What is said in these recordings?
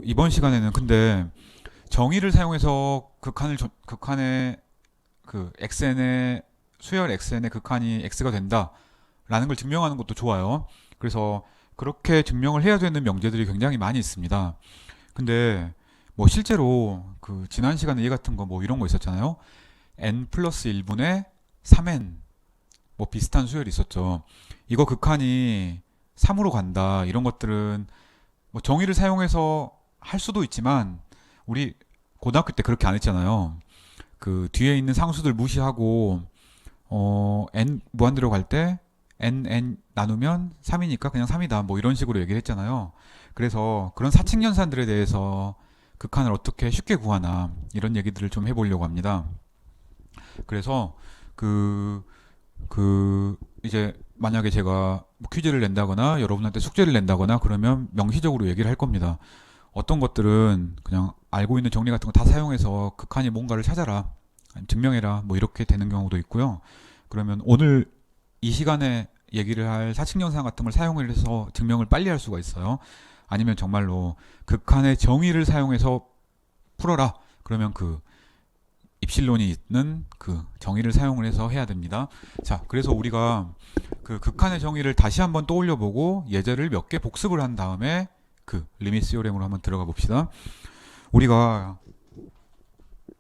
이번 시간에는 근데 정의를 사용해서 극한의 xn의 수열 xn의 극한이 x가 된다라는 걸 증명하는 것도 좋아요. 그래서 그렇게 증명을 해야 되는 명제들이 굉장히 많이 있습니다. 근데 뭐 실제로 지난 시간에 얘 같은 거 뭐 이런 거 있었잖아요. n 플러스 1분의 3n 뭐 비슷한 수열이 있었죠. 이거 극한이 3으로 간다 이런 것들은 뭐 정의를 사용해서 할 수도 있지만 우리 고등학교 때 그렇게 안 했잖아요. 뒤에 있는 상수들 무시하고 n 무한대로 갈 때 n 나누면 3이니까 그냥 3이다 뭐 이런 식으로 얘기를 했잖아요. 그래서 그런 사칙연산들에 대해서 극한을 어떻게 쉽게 구하나 이런 얘기들을 좀 해보려고 합니다. 그래서 이제 만약에 제가 뭐 퀴즈를 낸다거나 여러분한테 숙제를 낸다거나 그러면 명시적으로 얘기를 할 겁니다. 어떤 것들은 그냥 알고 있는 정리 같은 거 다 사용해서 극한이 뭔가를 찾아라, 아니면 증명해라, 뭐 이렇게 되는 경우도 있고요. 그러면 오늘 이 시간에 얘기를 할 사칙연산 같은 걸 사용해서 증명을 빨리 할 수가 있어요. 아니면 정말로 극한의 정의를 사용해서 풀어라. 그러면 입실론이 있는 정의를 사용을 해서 해야 됩니다. 자, 그래서 우리가 극한의 정의를 다시 한번 떠올려 보고 예제를 몇 개 복습을 한 다음에 리밋 시오렘으로 한번 들어가 봅시다. 우리가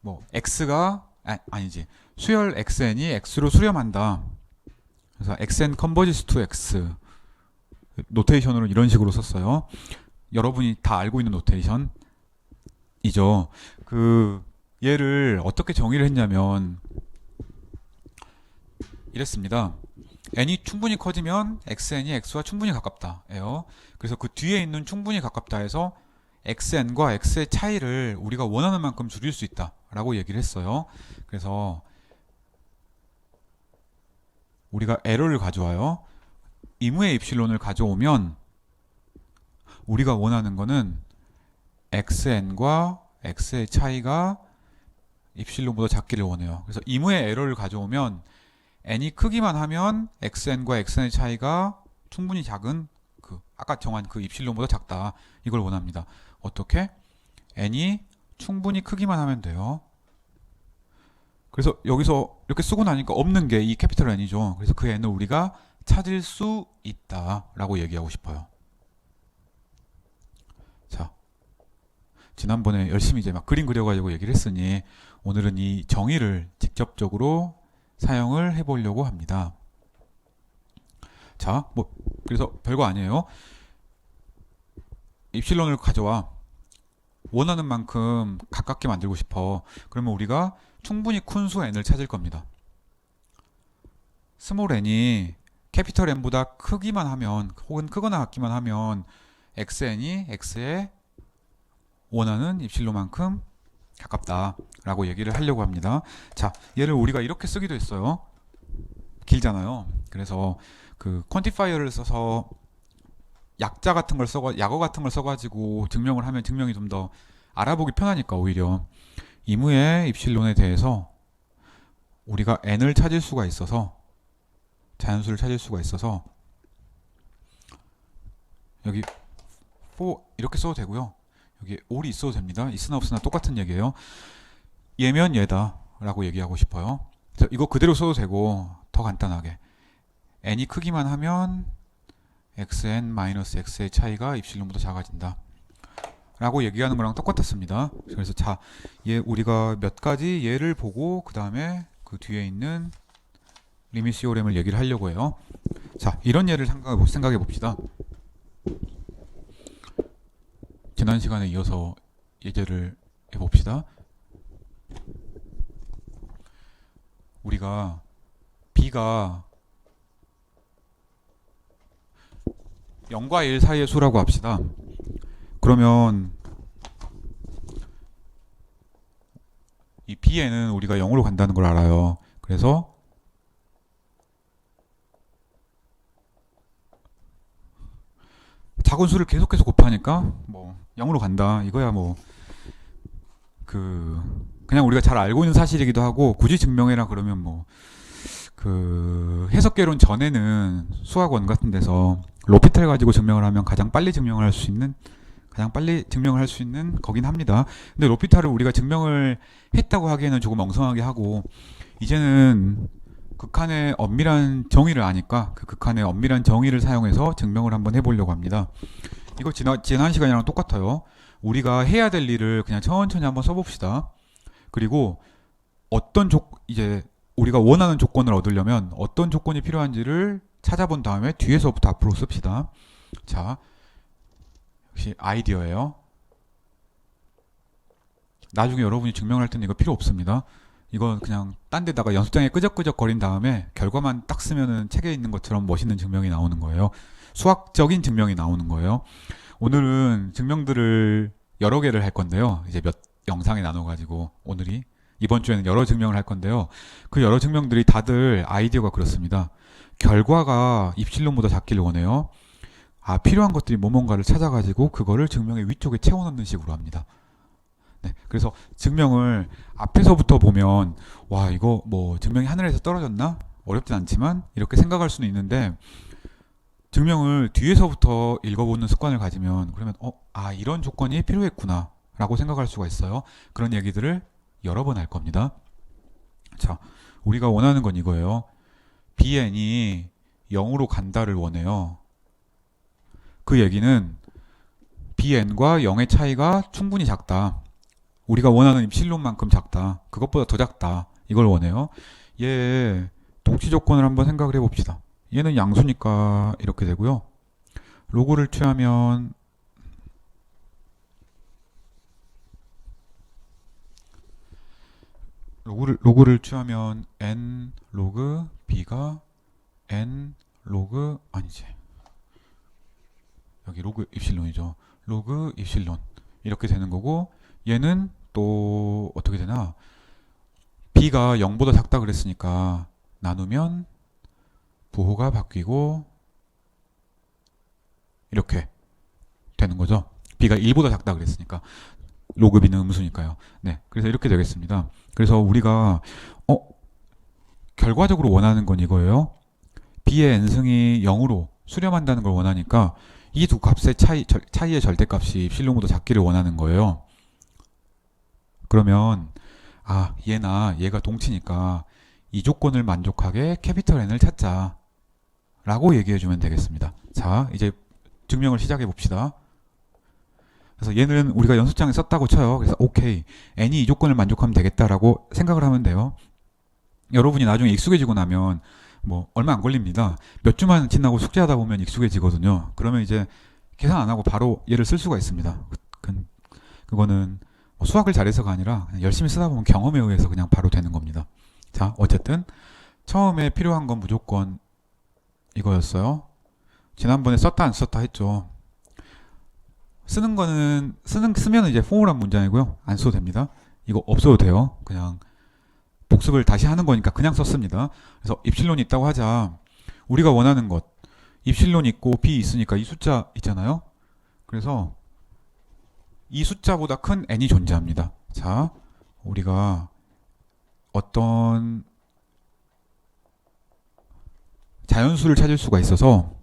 뭐 x가 아니지 수열 xn이 x로 수렴한다. 그래서 xn converges to x 노테이션으로 이런 식으로 썼어요. 여러분이 다 알고 있는 노테이션이죠. 얘를 어떻게 정의를 했냐면 이랬습니다. n이 충분히 커지면 xn이 x와 충분히 가깝다예요. 그래서 그 뒤에 있는 충분히 가깝다에서 xn과 x의 차이를 우리가 원하는 만큼 줄일 수 있다라고 얘기를 했어요. 그래서 우리가 에러를 가져와요. 임의의 입실론을 가져오면 우리가 원하는 거는 xn과 x의 차이가 입실론보다 작기를 원해요. 그래서 임의의 에러를 가져오면 n이 크기만 하면 xn과 xn의 차이가 충분히 작은 아까 정한 입실론보다 작다. 이걸 원합니다. 어떻게? n이 충분히 크기만 하면 돼요. 그래서 여기서 이렇게 쓰고 나니까 없는 게 이 캐피털 N이죠. 그래서 그 N을 우리가 찾을 수 있다라고 얘기하고 싶어요. 자, 지난번에 열심히 이제 막 그림 그려가지고 얘기를 했으니 오늘은 이 정의를 직접적으로 사용을 해보려고 합니다. 자, 뭐 그래서 별거 아니에요. 입실론을 가져와. 원하는 만큼 가깝게 만들고 싶어. 그러면 우리가 충분히 큰 수 n을 찾을 겁니다. 스몰 n이 캐피털 n보다 크기만 하면 혹은 크거나 같기만 하면 xn이 x의 원하는 입실로만큼 가깝다라고 얘기를 하려고 합니다. 자, 얘를 우리가 이렇게 쓰기도 했어요. 길잖아요. 그래서 퀀티파이어를 써서 약자 같은 걸 약어 같은 걸 써가지고 증명을 하면 증명이 좀 더 알아보기 편하니까 오히려 임의의 입실론에 대해서 우리가 n을 찾을 수가 있어서 자연수를 찾을 수가 있어서 여기 for 이렇게 써도 되고요. 여기 all이 있어도 됩니다. 있으나 없으나 똑같은 얘기예요. 얘면 얘다 라고 얘기하고 싶어요. 이거 그대로 써도 되고 더 간단하게 n이 크기만 하면 xn-x의 차이가 입실론보다 작아진다 라고 얘기하는 거랑 똑같았습니다. 그래서 자, 우리가 몇 가지 예를 보고 그 다음에 그 뒤에 있는 리밋 시오렘을 얘기를 하려고 해요. 자, 이런 예를 생각해 봅시다. 지난 시간에 이어서 예제를 해봅시다. 우리가 b가 0과 1 사이의 수라고 합시다. 그러면 이 b에는 우리가 0으로 간다는 걸 알아요. 그래서 작은 수를 계속해서 곱하니까 뭐 0으로 간다. 이거야 뭐 그냥 우리가 잘 알고 있는 사실이기도 하고 굳이 증명해라 그러면 뭐 해석개론 전에는 수학원 같은 데서 로피탈 가지고 증명을 하면 가장 빨리 증명을 할 수 있는 가장 빨리 증명을 할 수 있는 거긴 합니다. 근데 로피탈을 우리가 증명을 했다고 하기에는 조금 엉성하게 하고, 이제는 극한의 엄밀한 정의를 아니까 그 극한의 엄밀한 정의를 사용해서 증명을 한번 해보려고 합니다. 이거 지난 시간이랑 똑같아요. 우리가 해야 될 일을 그냥 천천히 한번 써봅시다. 그리고 이제 우리가 원하는 조건을 얻으려면 어떤 조건이 필요한지를 찾아본 다음에 뒤에서부터 앞으로 씁시다. 자, 역시 아이디어예요. 나중에 여러분이 증명할 때는 이거 필요 없습니다. 이건 그냥 딴 데다가 연습장에 끄적끄적 거린 다음에 결과만 딱 쓰면은 책에 있는 것처럼 멋있는 증명이 나오는 거예요. 수학적인 증명이 나오는 거예요. 오늘은 증명들을 여러 개를 할 건데요. 이제 몇 영상에 나눠가지고 이번 주에는 여러 증명을 할 건데요. 그 여러 증명들이 다들 아이디어가 그렇습니다. 결과가 입실론보다 작기를 원해요. 필요한 것들이 뭔가를 찾아가지고 그거를 증명의 위쪽에 채워넣는 식으로 합니다. 네, 그래서 증명을 앞에서부터 보면 와, 이거 뭐 증명이 하늘에서 떨어졌나? 어렵진 않지만 이렇게 생각할 수는 있는데, 증명을 뒤에서부터 읽어보는 습관을 가지면 그러면 이런 조건이 필요했구나 라고 생각할 수가 있어요. 그런 얘기들을 여러 번 할 겁니다. 자, 우리가 원하는 건 이거예요. bn이 0으로 간다를 원해요. 그 얘기는 bn과 0의 차이가 충분히 작다. 우리가 원하는 입실론만큼 작다. 그것보다 더 작다. 이걸 원해요. 얘 동치 조건을 한번 생각을 해봅시다. 얘는 양수니까 이렇게 되고요. 로그를 취하면 로그를 취하면 n 로그 b가 n 로그 아니지. 여기 로그 입실론이죠. 로그 입실론 이렇게 되는 거고, 얘는 또 어떻게 되나? b가 0보다 작다 그랬으니까 나누면 부호가 바뀌고 이렇게 되는 거죠. b가 1보다 작다 그랬으니까 로그 b는 음수니까요. 네, 그래서 이렇게 되겠습니다. 그래서 우리가 결과적으로 원하는 건 이거예요. b의 n승이 0으로 수렴한다는 걸 원하니까 이 두 값의 차이의 절대값이 입실론보다 작기를 원하는 거예요. 그러면 얘가 동치니까 이 조건을 만족하게 캐피털 N을 찾자 라고 얘기해 주면 되겠습니다. 자, 이제 증명을 시작해 봅시다. 그래서 얘는 우리가 연습장에 썼다고 쳐요. 그래서 오케이, N이 이 조건을 만족하면 되겠다라고 생각을 하면 돼요. 여러분이 나중에 익숙해지고 나면 뭐 얼마 안 걸립니다. 몇 주만 지나고 숙제하다 보면 익숙해지거든요. 그러면 이제 계산 안 하고 바로 얘를 쓸 수가 있습니다. 그거는 수학을 잘해서가 아니라 그냥 열심히 쓰다 보면 경험에 의해서 그냥 바로 되는 겁니다. 자, 어쨌든 처음에 필요한 건 무조건 이거였어요. 지난번에 썼다 안 썼다 했죠. 쓰면 이제 포멀한 문장이고요. 안 써도 됩니다. 이거 없어도 돼요. 그냥 복습을 다시 하는 거니까 그냥 썼습니다. 그래서 입실론이 있다고 하자. 우리가 원하는 것, 입실론 있고 b 있으니까 이 숫자 있잖아요. 그래서 이 숫자보다 큰 n이 존재합니다. 자, 우리가 어떤 자연수를 찾을 수가 있어서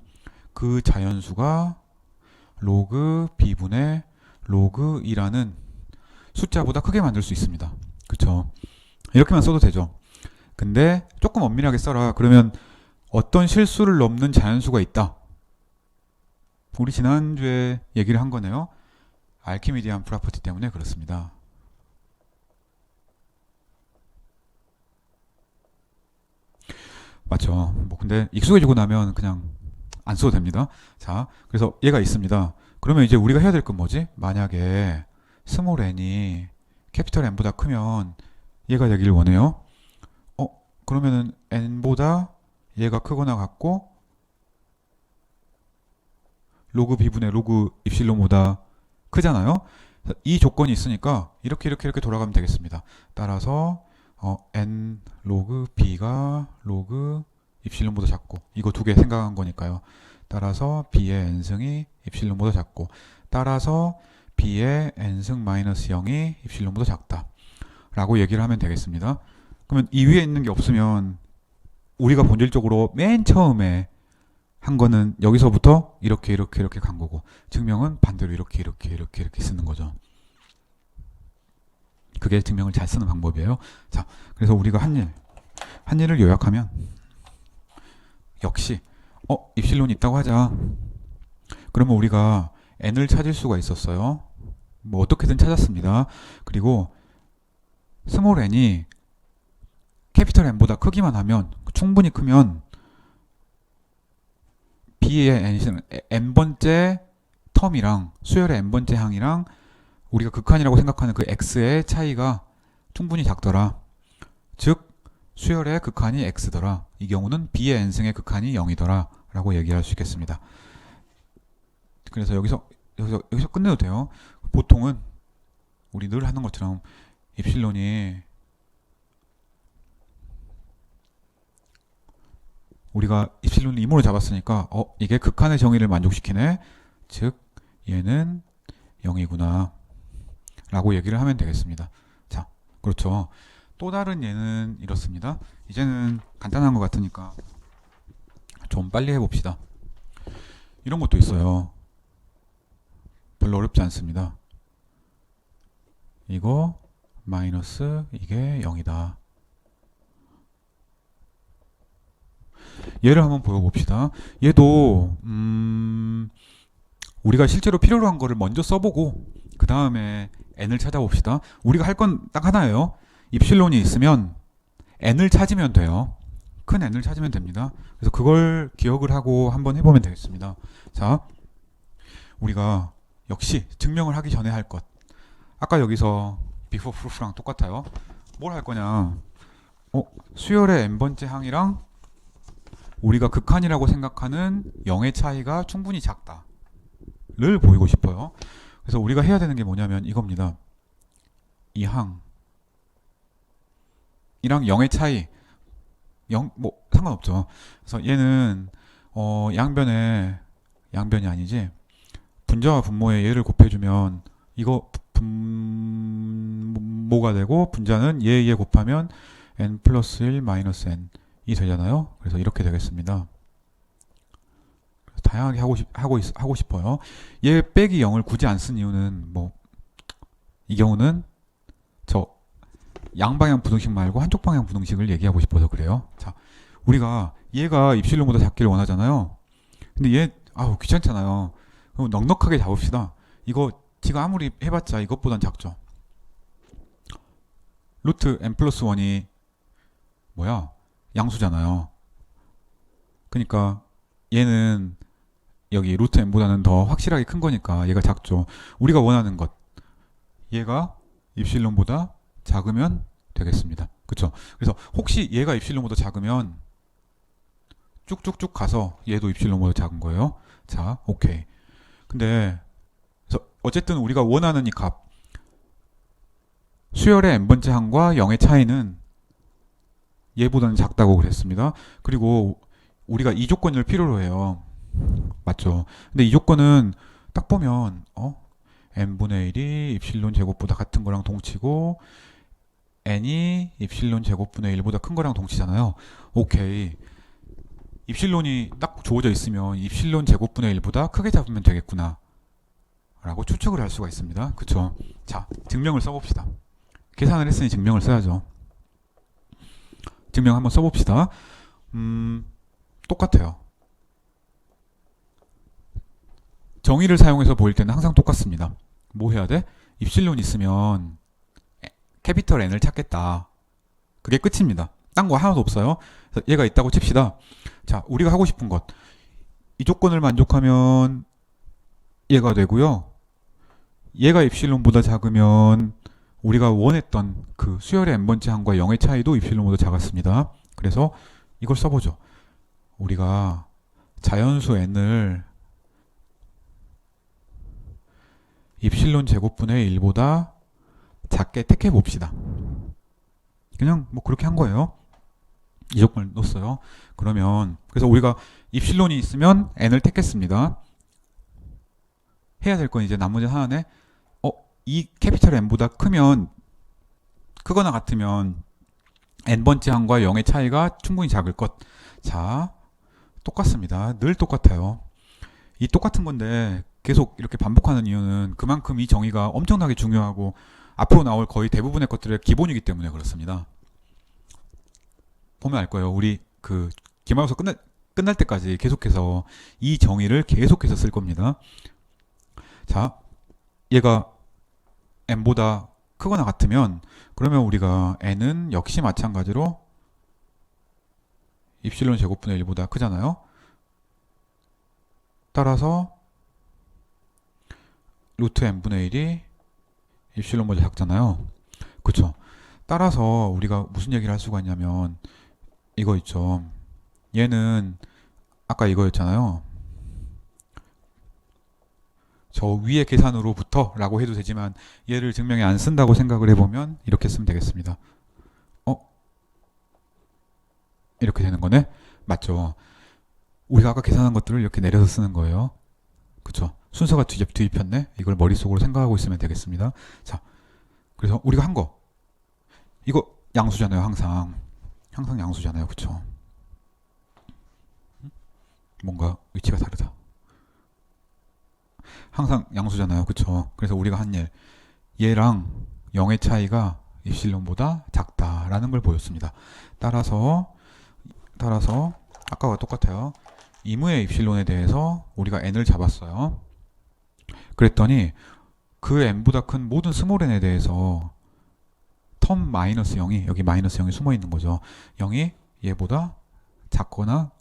그 자연수가 로그 b분의 로그 2라는 숫자보다 크게 만들 수 있습니다. 그쵸? 이렇게만 써도 되죠. 근데 조금 엄밀하게 써라. 그러면 어떤 실수를 넘는 자연수가 있다. 우리 지난주에 얘기를 한 거네요. 알키미디안 프로퍼티 때문에 그렇습니다. 맞죠. 뭐 근데 익숙해지고 나면 그냥 안 써도 됩니다. 자, 그래서 얘가 있습니다. 그러면 이제 우리가 해야 될 건 뭐지? 만약에 스몰 n이 캐피털 n보다 크면 얘가 되길 원해요. 그러면은 n보다 얘가 크거나 같고 로그 b분의 로그 입실론보다 크잖아요. 이 조건이 있으니까 이렇게 돌아가면 되겠습니다. 따라서 n 로그 b가 로그 입실론보다 작고, 이거 두 개 생각한 거니까요. 따라서 b의 n승이 입실론보다 작고, 따라서 b의 n승 마이너스 0이 입실론보다 작다 라고 얘기를 하면 되겠습니다. 그러면 이 위에 있는 게 없으면 우리가 본질적으로 맨 처음에 한 거는 여기서부터 이렇게 간 거고, 증명은 반대로 이렇게 쓰는 거죠. 그게 증명을 잘 쓰는 방법이에요. 자, 그래서 우리가 한 일을 요약하면 역시 입실론이 있다고 하자. 그러면 우리가 n을 찾을 수가 있었어요. 뭐 어떻게든 찾았습니다. 그리고 스몰 n이 캐피털 n보다 크기만 하면, 충분히 크면 b의 n번째 텀이랑 수열의 n번째 항이랑 우리가 극한이라고 생각하는 그 x의 차이가 충분히 작더라. 즉 수열의 극한이 x더라. 이 경우는 b의 n승의 극한이 0이더라 라고 얘기할 수 있겠습니다. 그래서 여기서 끝내도 돼요. 보통은 우리 늘 하는 것처럼 입실론이, 우리가 입실론을 이문을 잡았으니까 이게 극한의 정의를 만족시키네. 즉 얘는 0이구나 라고 얘기를 하면 되겠습니다. 자, 그렇죠. 또 다른 예는 이렇습니다. 이제는 간단한 것 같으니까 좀 빨리 해봅시다. 이런 것도 있어요. 별로 어렵지 않습니다. 이거 마이너스 이게 0이다. 얘를 한번 보여봅시다. 얘도 우리가 실제로 필요로 한 거를 먼저 써보고 그 다음에 n을 찾아봅시다. 우리가 할 건 딱 하나예요. 입실론이 있으면 n을 찾으면 돼요. 큰 n을 찾으면 됩니다. 그래서 그걸 기억을 하고 한번 해보면 되겠습니다. 자, 우리가 역시 증명을 하기 전에 할 것. 아까 여기서 before proof랑 똑같아요. 뭘 할 거냐. 수열의 n번째 항이랑 우리가 극한이라고 생각하는 0의 차이가 충분히 작다를 보이고 싶어요. 그래서 우리가 해야 되는 게 뭐냐면 이겁니다. 이 항이랑 0의 차이, 뭐 상관없죠. 그래서 얘는 양변이 아니지, 분자와 분모에 얘를 곱해주면 이거 분모가 되고, 분자는 얘 곱하면 n 플러스 1 마이너스 n이 되잖아요. 그래서 이렇게 되겠습니다. 다양하게 하고 싶어요. 얘 빼기 0을 굳이 안 쓴 이유는 이 경우는 저 양방향 부등식 말고 한쪽 방향 부등식을 얘기하고 싶어서 그래요. 자, 우리가 얘가 입실론보다 작기를 원하잖아요. 근데 얘 귀찮잖아요. 그럼 넉넉하게 잡읍시다. 이거 지가 아무리 해봤자 이것보단 작죠. 루트 n 플러스 1이 양수잖아요. 그러니까 얘는 여기 루트 n보다는 더 확실하게 큰 거니까 얘가 작죠. 우리가 원하는 것, 얘가 입실론보다 작으면 되겠습니다. 그쵸? 그래서 혹시 얘가 입실론보다 작으면 쭉쭉쭉 가서 얘도 입실론보다 작은 거예요. 자, 오케이. 근데 그래서 어쨌든 우리가 원하는 이 값, 수열의 n번째 항과 0의 차이는 얘보다는 작다고 그랬습니다. 그리고 우리가 이 조건을 필요로 해요. 맞죠? 근데 이 조건은 딱 보면 n분의 1이 입실론 제곱보다 같은 거랑 동치고 n이 입실론 제곱분의 1보다 큰 거랑 동치잖아요. 오케이. 입실론이 딱 주어져 있으면 입실론 제곱분의 1보다 크게 잡으면 되겠구나 라고 추측을 할 수가 있습니다. 그쵸? 자, 증명을 써봅시다. 계산을 했으니 증명을 써야죠. 증명 한번 써봅시다. 똑같아요. 정의를 사용해서 보일 때는 항상 똑같습니다. 뭐 해야 돼? 입실론 있으면 캐피털 N을 찾겠다. 그게 끝입니다. 딴 거 하나도 없어요. 그래서 얘가 있다고 칩시다. 자, 우리가 하고 싶은 것, 이 조건을 만족하면 얘가 되고요. 얘가 입실론보다 작으면 우리가 원했던 그 수열의 n번째 항과 0의 차이도 입실론보다 작았습니다. 그래서 이걸 써보죠. 우리가 자연수 n을 입실론 제곱분의 1보다 작게 택해 봅시다. 그냥 그렇게 한 거예요. 이 조건을 넣었어요. 그러면 그래서 우리가 입실론이 있으면 n을 택했습니다. 해야 될 건 이제 나머지 하나네. 이 캐피털 n보다 크거나 같으면 n번째 항과 0의 차이가 충분히 작을 것. 자, 똑같습니다. 늘 똑같아요. 이 똑같은 건데 계속 이렇게 반복하는 이유는 그만큼 이 정의가 엄청나게 중요하고 앞으로 나올 거의 대부분의 것들의 기본이기 때문에 그렇습니다. 보면 알 거예요. 우리 그 기말고사 끝날 때까지 계속해서 이 정의를 계속해서 쓸 겁니다. 자, 얘가 n보다 크거나 같으면 그러면 우리가 n은 역시 마찬가지로 입실론 제곱분의 1보다 크잖아요. 따라서 루트 n분의 1이 입실론보다 작잖아요. 그쵸? 따라서 우리가 무슨 얘기를 할 수가 있냐면 이거 있죠. 얘는 아까 이거였잖아요. 저 위의 계산으로부터 라고 해도 되지만 얘를 증명에 안 쓴다고 생각을 해보면 이렇게 쓰면 되겠습니다. 이렇게 되는 거네? 맞죠? 우리가 아까 계산한 것들을 이렇게 내려서 쓰는 거예요. 그쵸? 순서가 뒤집혔네? 이걸 머릿속으로 생각하고 있으면 되겠습니다. 자, 그래서 우리가 한 거. 이거 양수잖아요, 항상. 항상 양수잖아요, 그쵸? 뭔가 위치가 다르다. 항상 양수잖아요, 그쵸? 그래서 우리가 한 얘랑 0의 차이가 입실론보다 작다라는 걸 보였습니다. 따라서 아까와 똑같아요. 이무의 입실론에 대해서 우리가 n을 잡았어요. 그랬더니 그 n보다 큰 모든 스몰 n에 대해서 텀 마이너스 0이 여기 마이너스 0이 숨어 있는 거죠. 0이 얘보다 작거나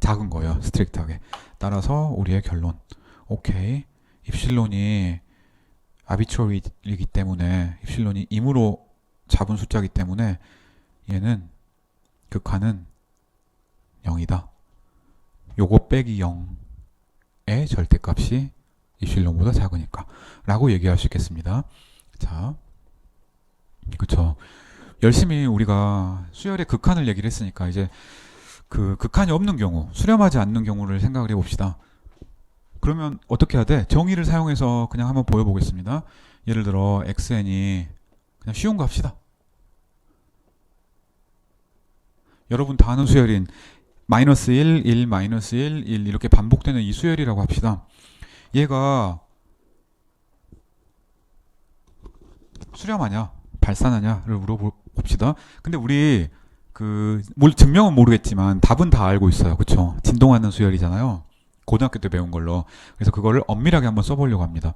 작은 거예요. 스트릭트하게. 따라서 우리의 결론. 오케이. 입실론이 아비트러리이기 때문에 입실론이 임으로 잡은 숫자이기 때문에 얘는 극한은 0이다. 요거 빼기 0의 절대값이 입실론보다 작으니까 라고 얘기할 수 있겠습니다. 자, 그쵸. 열심히 우리가 수열의 극한을 얘기를 했으니까 이제 그 극한이 없는 경우, 수렴하지 않는 경우를 생각을 해봅시다. 그러면 어떻게 해야 돼? 정의를 사용해서 그냥 한번 보여보겠습니다. 예를 들어 xn이 그냥 쉬운 거 합시다. 여러분 다 아는 수열인 마이너스 1, 1, 마이너스 1, 1 이렇게 반복되는 이 수열이라고 합시다. 얘가 수렴하냐 발산하냐를 물어봅시다. 근데 우리 증명은 모르겠지만 답은 다 알고 있어요. 그쵸? 진동하는 수열이잖아요. 고등학교 때 배운 걸로. 그래서 그거를 엄밀하게 한번 써보려고 합니다.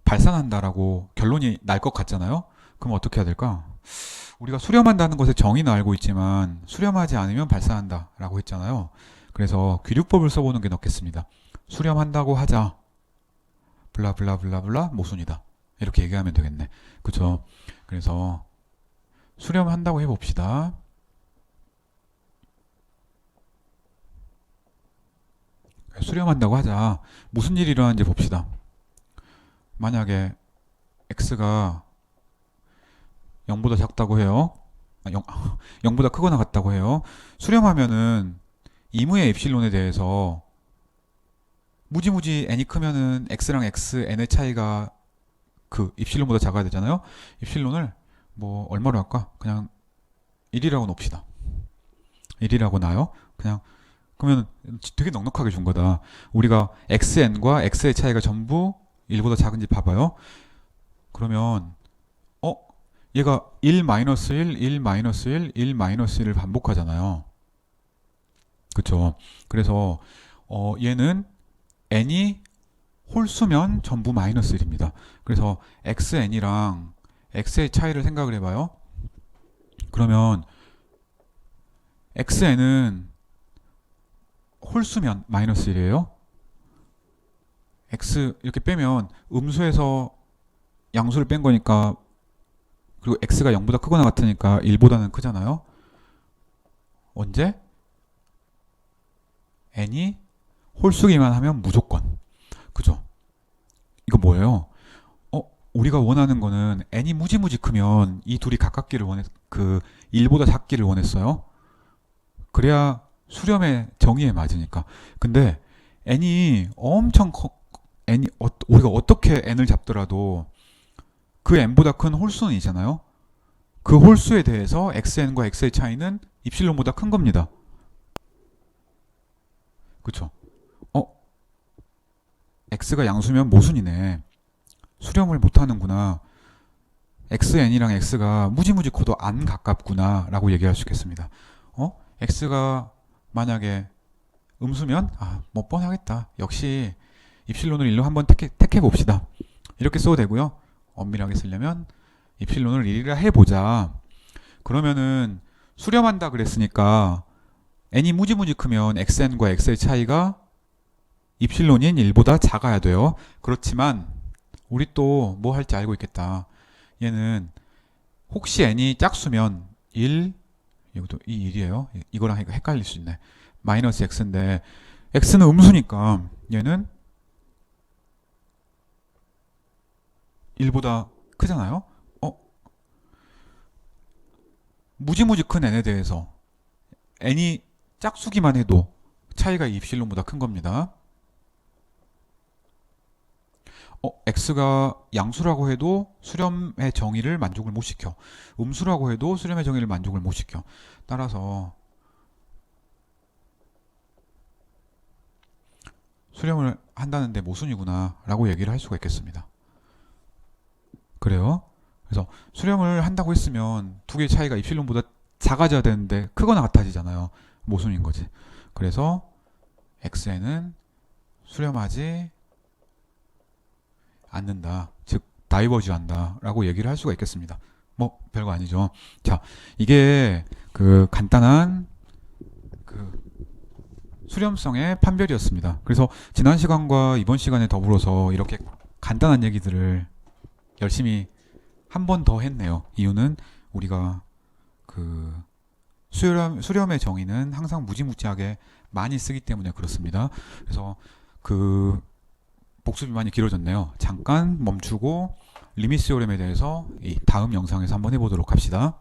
발산한다라고 결론이 날 것 같잖아요. 그럼 어떻게 해야 될까? 우리가 수렴한다는 것의 정의는 알고 있지만 수렴하지 않으면 발산한다라고 했잖아요. 그래서 귀류법을 써보는 게 낫겠습니다. 수렴한다고 하자. 블라블라블라블라 모순이다. 이렇게 얘기하면 되겠네. 그쵸? 그래서 수렴한다고 해봅시다. 수렴한다고 하자. 무슨 일이 일어나는지 봅시다. 만약에 x가 0보다 작다고 해요. 0보다 크거나 같다고 해요. 수렴하면은 이무의 입실론에 대해서 무지무지 n이 크면은 x랑 x, n의 차이가 그 입실론보다 작아야 되잖아요. 입실론을 뭐 얼마로 할까? 그냥 1이라고 놓읍시다. 1이라고 놔요. 그냥 그러면 되게 넉넉하게 준 거다. 우리가 xn과 x의 차이가 전부 1보다 작은지 봐봐요. 그러면 얘가 1 마이너스 1, 1 마이너스 1, 1 마이너스 1을 반복하잖아요. 그쵸? 그래서 얘는 n이 홀수면 전부 마이너스 1입니다. 그래서 xn이랑 x의 차이를 생각을 해봐요. 그러면 xn은 홀수면 마이너스 1이에요. x 이렇게 빼면 음수에서 양수를 뺀 거니까 그리고 x가 0보다 크거나 같으니까 1보다는 크잖아요. 언제? n이 홀수기만 하면 무조건. 그죠? 이거 뭐예요? 우리가 원하는 거는 n이 무지무지 크면 이 둘이 가깝기를 1보다 작기를 원했어요. 그래야 수렴의 정의에 맞으니까. 근데 n이 엄청 우리가 어떻게 n을 잡더라도 그 n보다 큰 홀수는 있잖아요. 그 홀수에 대해서 xn과 x의 차이는 입실론보다 큰 겁니다. 그쵸? 어, x가 양수면 모순이네. 수렴을 못하는구나. xn이랑 x가 무지무지 커도 안 가깝구나 라고 얘기할 수 있겠습니다. x가 만약에 음수면 뭐 뻔하겠다. 역시 입실론을 1로 한번 택해 봅시다. 이렇게 써도 되고요. 엄밀하게 쓰려면 입실론을 1이라 해보자. 그러면은 수렴한다 그랬으니까 n이 무지무지 크면 xn과 x의 차이가 입실론인 1보다 작아야 돼요. 그렇지만 우리 또 뭐 할지 알고 있겠다. 얘는 혹시 n이 짝수면 1, 이것도 이 1이에요. 이거랑 이거 헷갈릴 수 있네. 마이너스 x인데 x는 음수니까 얘는 1보다 크잖아요. 무지무지 큰 n에 대해서 n이 짝수기만 해도 차이가 입실론보다 큰 겁니다. x가 양수라고 해도 수렴의 정의를 만족을 못 시켜. 음수라고 해도 수렴의 정의를 만족을 못 시켜. 따라서 수렴을 한다는데 모순이구나 라고 얘기를 할 수가 있겠습니다. 그래요? 그래서 수렴을 한다고 했으면 두 개의 차이가 입실론보다 작아져야 되는데 크거나 같아지잖아요. 모순인 거지. 그래서 x에는 수렴하지 않는다. 즉 다이버지 한다 라고 얘기를 할 수가 있겠습니다. 뭐 별거 아니죠. 자, 이게 그 간단한 그 수렴성의 판별이었습니다. 그래서 지난 시간과 이번 시간에 더불어서 이렇게 간단한 얘기들을 열심히 한 번 더 했네요. 이유는 우리가 그 수렴의 정의는 항상 무지무지하게 많이 쓰기 때문에 그렇습니다. 그래서 그 복습이 많이 길어졌네요. 잠깐 멈추고 리미스 요렘에 대해서 이 다음 영상에서 한번 해보도록 합시다.